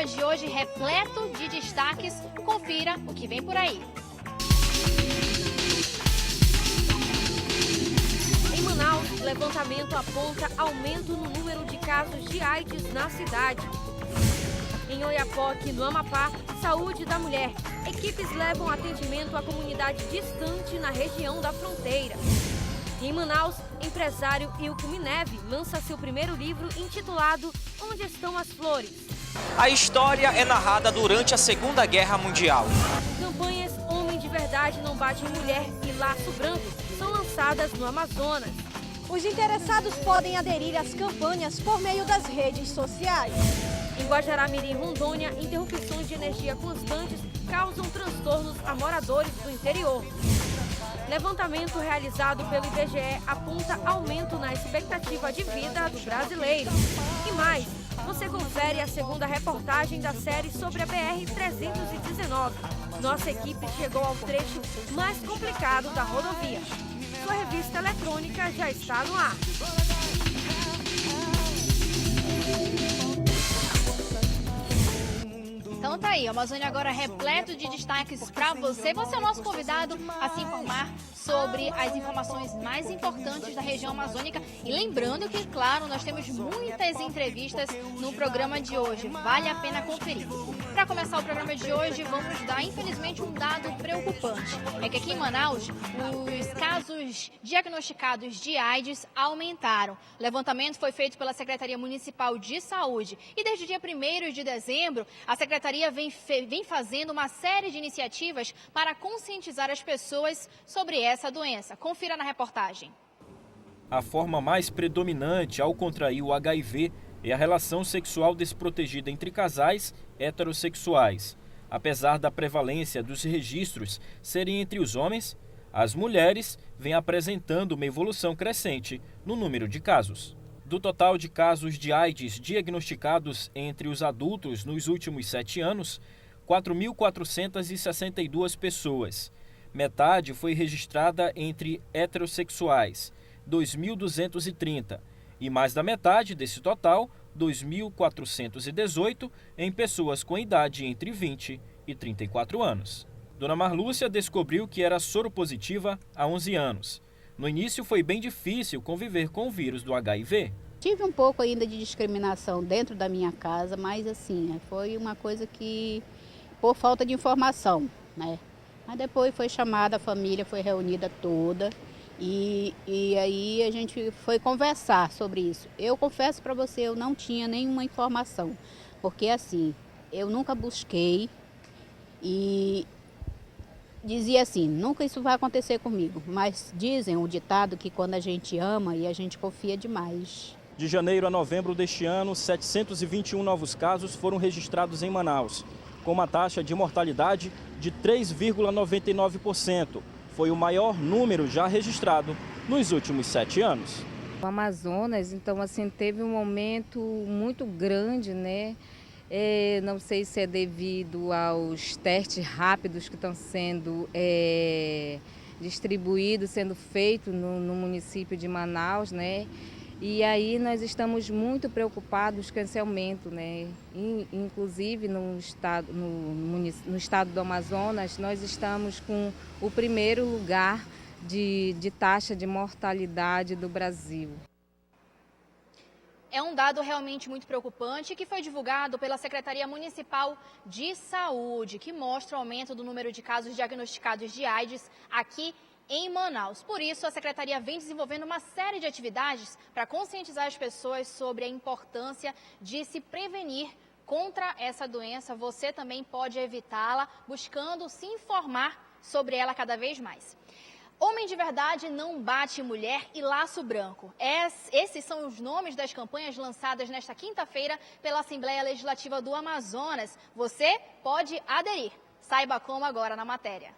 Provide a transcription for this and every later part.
programa de hoje repleto de destaques. Confira o que vem por aí. Em Manaus, levantamento aponta aumento no número de casos de AIDS na cidade. Em Oiapoque, no Amapá, saúde da mulher. Equipes levam atendimento à comunidade distante na região da fronteira. Em Manaus, empresário Ilco Mineve lança seu primeiro livro intitulado Onde Estão as Flores? A história é narrada durante a Segunda Guerra Mundial. Campanhas Homem de Verdade Não Bate em Mulher e Laço Branco são lançadas no Amazonas. Os interessados podem aderir às campanhas por meio das redes sociais. Em Guajará-Mirim, Rondônia, interrupções de energia constantes causam transtornos a moradores do interior. Levantamento realizado pelo IBGE aponta aumento na expectativa de vida do brasileiro. E mais, você confere a segunda reportagem da série sobre a BR-319. Nossa equipe chegou ao trecho mais complicado da rodovia. Sua revista eletrônica já está no ar. Então tá aí, a Amazônia agora repleto de destaques para você. Você é o nosso convidado a se informar sobre as informações mais importantes da região amazônica. E lembrando que, claro, nós temos muitas entrevistas no programa de hoje. Vale a pena conferir. Para começar o programa de hoje, vamos dar, infelizmente, um dado preocupante. É que aqui em Manaus, os casos diagnosticados de AIDS aumentaram. O levantamento foi feito pela Secretaria Municipal de Saúde. E desde o dia 1º de dezembro, a Secretaria vem fazendo uma série de iniciativas para conscientizar as pessoas sobre essa doença. Confira na reportagem. A forma mais predominante ao contrair o HIV é a relação sexual desprotegida entre casais heterossexuais. Apesar da prevalência dos registros serem entre os homens, as mulheres vêm apresentando uma evolução crescente no número de casos. Do total de casos de AIDS diagnosticados entre os adultos nos últimos 7 anos, 4.462 pessoas. Metade foi registrada entre heterossexuais, 2.230, e mais da metade desse total, 2.418, em pessoas com idade entre 20 e 34 anos. Dona Marlúcia descobriu que era soropositiva há 11 anos. No início foi bem difícil conviver com o vírus do HIV. Tive um pouco ainda de discriminação dentro da minha casa, mas assim, foi uma coisa que, por falta de informação, né? Mas depois foi chamada, a família foi reunida toda e aí a gente foi conversar sobre isso. Eu confesso para você, eu não tinha nenhuma informação, porque assim, eu nunca busquei e dizia assim, nunca isso vai acontecer comigo, mas dizem o ditado que quando a gente ama e a gente confia demais. De janeiro a novembro deste ano, 721 novos casos foram registrados em Manaus, com uma taxa de mortalidade de 3,99%. Foi o maior número já registrado nos últimos 7 anos. O Amazonas, então, assim, teve um aumento muito grande, né? Não sei se é devido aos testes rápidos que estão sendo distribuídos, sendo feitos no município de Manaus, né? E aí nós estamos muito preocupados com esse aumento, né? Inclusive no estado do Amazonas, nós estamos com o primeiro lugar de taxa de mortalidade do Brasil. É um dado realmente muito preocupante que foi divulgado pela Secretaria Municipal de Saúde, que mostra o aumento do número de casos diagnosticados de AIDS aqui em Manaus. Por isso, a Secretaria vem desenvolvendo uma série de atividades para conscientizar as pessoas sobre a importância de se prevenir contra essa doença. Você também pode evitá-la buscando se informar sobre ela cada vez mais. Homem de Verdade Não Bate Mulher e Laço Branco. Esses são os nomes das campanhas lançadas nesta quinta-feira pela Assembleia Legislativa do Amazonas. Você pode aderir. Saiba como agora na matéria.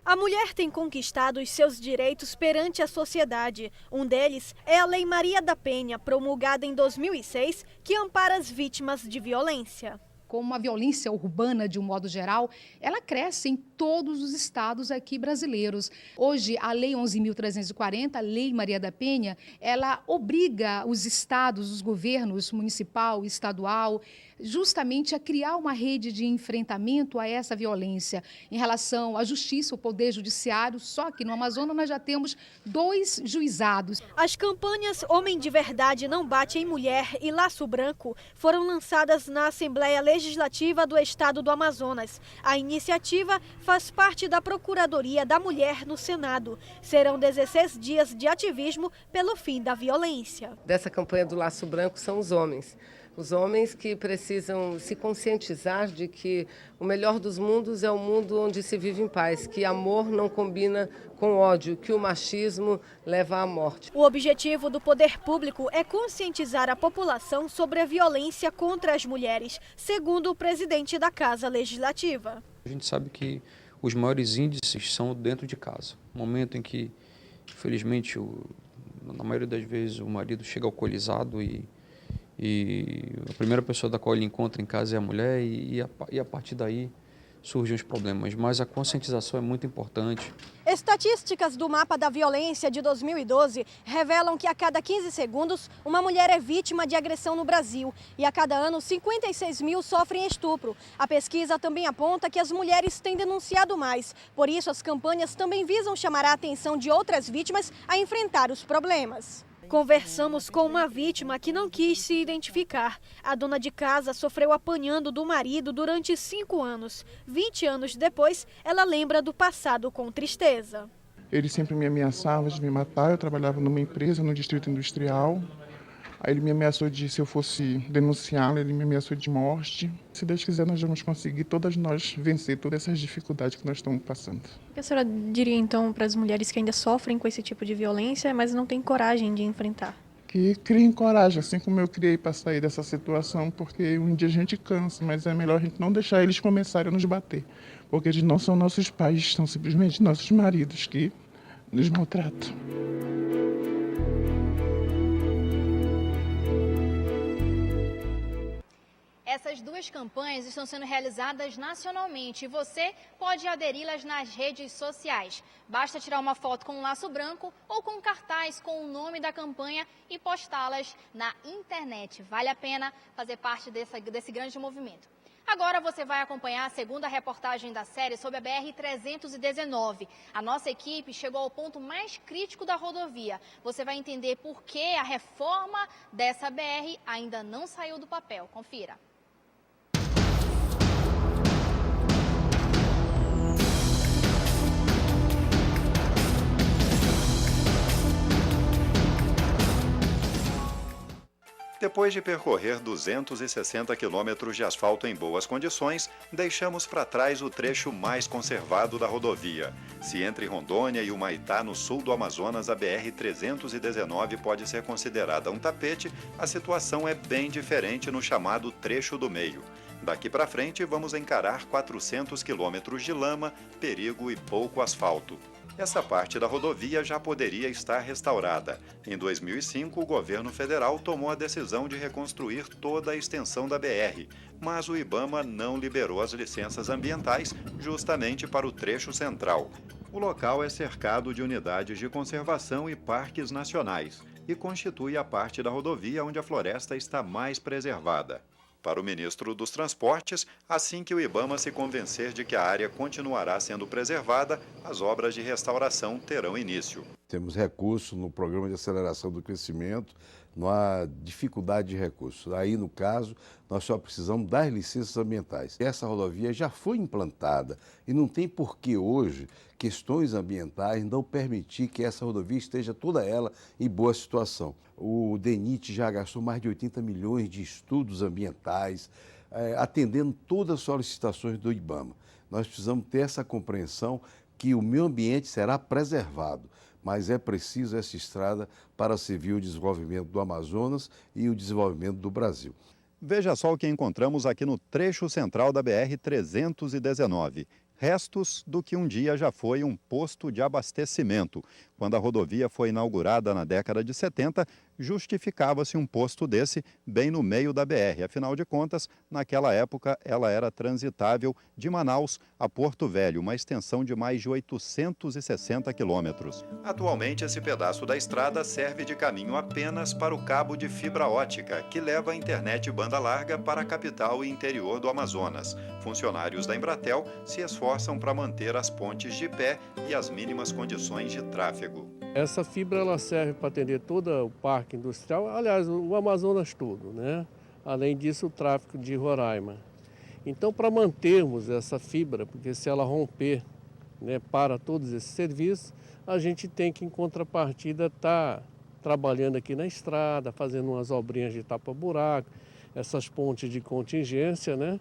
A mulher tem conquistado os seus direitos perante a sociedade. Um deles é a Lei Maria da Penha, promulgada em 2006, que ampara as vítimas de violência. Como a violência urbana, de um modo geral, ela cresce em todos os estados aqui brasileiros. Hoje, a Lei 11.340, a Lei Maria da Penha, ela obriga os estados, os governos municipal, estadual, justamente a criar uma rede de enfrentamento a essa violência em relação à justiça, o poder judiciário. Só que no Amazonas nós já temos 2 juizados. As campanhas Homem de Verdade Não Bate em Mulher e Laço Branco foram lançadas na Assembleia Legislativa do Estado do Amazonas. A iniciativa faz parte da Procuradoria da Mulher no Senado. Serão 16 dias de ativismo pelo fim da violência. Dessa campanha do Laço Branco são os homens. Os homens que precisam se conscientizar de que o melhor dos mundos é um mundo onde se vive em paz, que amor não combina com ódio, que o machismo leva à morte. O objetivo do poder público é conscientizar a população sobre a violência contra as mulheres, segundo o presidente da Casa Legislativa. A gente sabe que os maiores índices são dentro de casa. No momento em que, infelizmente, na maioria das vezes o marido chega alcoolizado e a primeira pessoa da qual ele encontra em casa é a mulher e a partir daí surgem os problemas. Mas a conscientização é muito importante. Estatísticas do Mapa da Violência de 2012 revelam que a cada 15 segundos uma mulher é vítima de agressão no Brasil e a cada ano 56 mil sofrem estupro. A pesquisa também aponta que as mulheres têm denunciado mais. Por isso, as campanhas também visam chamar a atenção de outras vítimas a enfrentar os problemas. Conversamos com uma vítima que não quis se identificar. A dona de casa sofreu apanhando do marido durante 5 anos. 20 anos depois, ela lembra do passado com tristeza. Ele sempre me ameaçava de me matar. Eu trabalhava numa empresa no Distrito Industrial. Aí ele me ameaçou de, se eu fosse denunciá-lo, ele me ameaçou de morte. Se Deus quiser, nós vamos conseguir, todas nós, vencer todas essas dificuldades que nós estamos passando. O que a senhora diria, então, para as mulheres que ainda sofrem com esse tipo de violência, mas não têm coragem de enfrentar? Que criem coragem, assim como eu criei para sair dessa situação, porque um dia a gente cansa, mas é melhor a gente não deixar eles começarem a nos bater. Porque eles não são nossos pais, são simplesmente nossos maridos que nos maltratam. Essas 2 campanhas estão sendo realizadas nacionalmente e você pode aderi-las nas redes sociais. Basta tirar uma foto com um laço branco ou com um cartaz com o nome da campanha e postá-las na internet. Vale a pena fazer parte desse grande movimento. Agora você vai acompanhar a segunda reportagem da série sobre a BR-319. A nossa equipe chegou ao ponto mais crítico da rodovia. Você vai entender por que a reforma dessa BR ainda não saiu do papel. Confira. Depois de percorrer 260 quilômetros de asfalto em boas condições, deixamos para trás o trecho mais conservado da rodovia. Se entre Rondônia e Humaitá, no sul do Amazonas, a BR-319 pode ser considerada um tapete, a situação é bem diferente no chamado trecho do meio. Daqui para frente, vamos encarar 400 quilômetros de lama, perigo e pouco asfalto. Essa parte da rodovia já poderia estar restaurada. Em 2005, o governo federal tomou a decisão de reconstruir toda a extensão da BR, mas o IBAMA não liberou as licenças ambientais justamente para o trecho central. O local é cercado de unidades de conservação e parques nacionais e constitui a parte da rodovia onde a floresta está mais preservada. Para o ministro dos Transportes, assim que o IBAMA se convencer de que a área continuará sendo preservada, as obras de restauração terão início. Temos recursos no Programa de Aceleração do Crescimento, não há dificuldade de recursos. Aí, no caso, nós só precisamos das licenças ambientais. Essa rodovia já foi implantada e não tem por que hoje questões ambientais não permitir que essa rodovia esteja toda ela em boa situação. O DENIT já gastou mais de 80 milhões de estudos ambientais, atendendo todas as solicitações do IBAMA. Nós precisamos ter essa compreensão que o meio ambiente será preservado, mas é preciso essa estrada para servir o desenvolvimento do Amazonas e o desenvolvimento do Brasil. Veja só o que encontramos aqui no trecho central da BR-319. Restos do que um dia já foi um posto de abastecimento. Quando a rodovia foi inaugurada na década de 70, justificava-se um posto desse bem no meio da BR. Afinal de contas, naquela época, ela era transitável de Manaus a Porto Velho, uma extensão de mais de 860 quilômetros. Atualmente, esse pedaço da estrada serve de caminho apenas para o cabo de fibra ótica, que leva a internet banda larga para a capital e interior do Amazonas. Funcionários da Embratel se esforçam para manter as pontes de pé e as mínimas condições de tráfego. Essa fibra ela serve para atender todo o parque industrial, aliás, o Amazonas todo, né? Além disso, o tráfego de Roraima. Então, para mantermos essa fibra, porque se ela romper, né, para todos esses serviços, a gente tem que, em contrapartida, estar trabalhando aqui na estrada, fazendo umas obrinhas de tapa-buraco, essas pontes de contingência, né?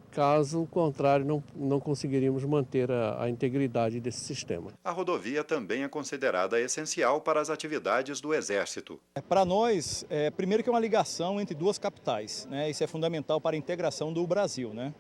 Caso contrário, não conseguiríamos manter a integridade desse sistema. A rodovia também é considerada essencial para as atividades do Exército. Para nós, primeiro que é uma ligação entre duas capitais, né? Isso é fundamental para a integração do Brasil, né?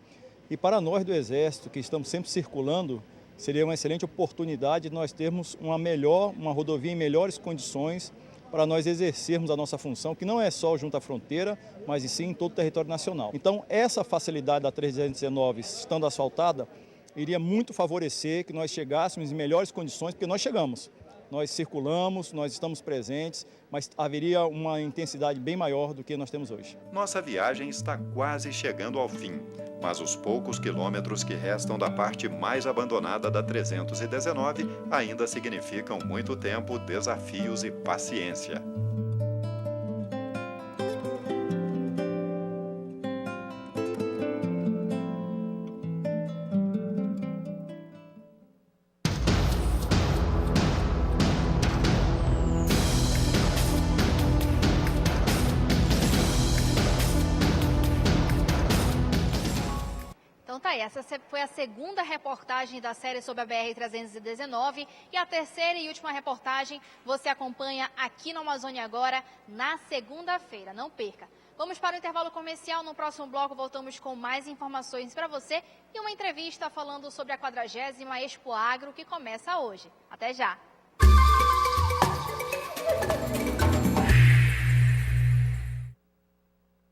E para nós do Exército, que estamos sempre circulando, seria uma excelente oportunidade de nós termos uma rodovia em melhores condições para nós exercermos a nossa função, que não é só junto à fronteira, mas e sim em todo o território nacional. Então, essa facilidade da 319, estando asfaltada, iria muito favorecer que nós chegássemos em melhores condições, porque nós chegamos. Nós circulamos, nós estamos presentes, mas haveria uma intensidade bem maior do que nós temos hoje. Nossa viagem está quase chegando ao fim, mas os poucos quilômetros que restam da parte mais abandonada da 319 ainda significam muito tempo, desafios e paciência. Então tá aí, essa foi a segunda reportagem da série sobre a BR-319 e a terceira e última reportagem você acompanha aqui no Amazônia Agora na segunda-feira, não perca. Vamos para o intervalo comercial, no próximo bloco voltamos com mais informações para você e uma entrevista falando sobre a 40ª Expo Agro que começa hoje. Até já!